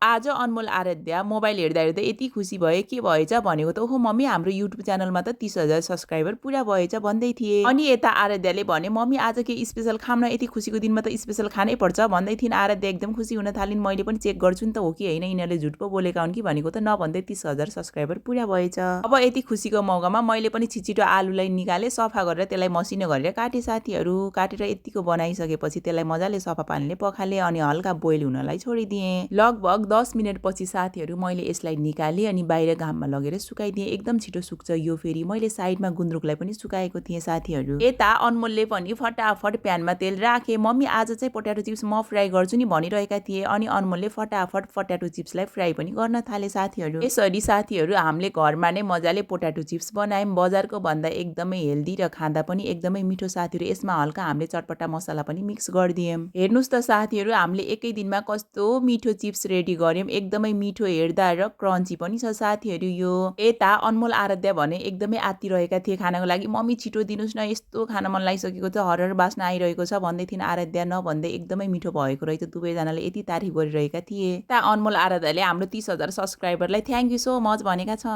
आज अनमोल आराध्या मोबाइल हेर्दा हेर्दै यति खुसी भए के भएछ भनेको त ओहो मम्मी हाम्रो युट्युब च्यानलमा त 30,000 सब्सक्राइबर पुरा भएछ भन्दै थिए। अनि यता आराध्याले भने मम्मी आज के स्पेशल खाम न, यति खुसीको दिनमा त स्पेशल खानै पर्छ भन्दै थिइन्। आराध्या एकदम खुसी हुन थालिन्। मैले पनि चेक गर्छु नि त हो कि होइन, यिनीहरूले झुट पो बोलेका हुन् कि भनेको त नभन्दै 30,000 सब्सक्राइबर पुरा भएछ। अब यति खुसीको मौकामा मैले पनि छिटो आलुलाई निकाले, सफा गरेर त्यसलाई मसिनो गरेर काटे साथीहरू। काटेर यतिको बनाइसकेपछि त्यसलाई मजाले सफा पानीले पखाले अनि हल्का बोइल हुनलाई छोडिदिएँ। लगभग 10 मिनट पछि साथीहरू मैले यसलाई निकालेँ अनि बाहिर घाममा लगेर सुकाइदिएँ। एकदम छिटो सुक्छ यो। फेरि मैले साइडमा गुन्द्रुकलाई पनि सुकाएको थिएँ साथीहरू। यता अनमोलले पनि फटाफट प्यानमा तेल राखे। मम्मी आज चाहिँ पोट्याटो चिप्स म फ्राई गर्छु नि भनिरहेका थिए। अनि अनमोलले फटाफट पोट्याटो चिप्सलाई फ्राई पनि गर्न थाले साथीहरू। यसरी साथीहरू हामीले घरमा नै मजाले पोट्याटो चिप्स बनायौँ। बजारको भन्दा एकदमै हेल्दी र खाँदा पनि एकदमै मिठो साथीहरू। यसमा हल्का हामीले चटपटा मसला पनि मिक्स गरिदियौँ। हेर्नुस् त साथीहरू, हामीले एकै दिनमा कस्तो मिठो चिप्स रेडी गर्यौँ। एकदमै मिठो हेर्दा र क्रन्ची पनि छ साथीहरू यो। यता अनमोल आराध्या भने एकदमै आत्तिरहेका थिए खानको लागि। मम्मी छिटो दिनुस् न, यस्तो खान मन लागिसकेको छ, हरहर बास्ना आइरहेको छ भन्दै थिइन्। आराध्या नभन्दै एकदमै मिठो भएको रहेछ। दुवैजनाले यति तारिफ गरिरहेका थिए। यता अनमोल आराध्याले हाम्रो 30,000 सब्सक्राइबरलाई थ्याङ्क यू सो मच भनेका छन्।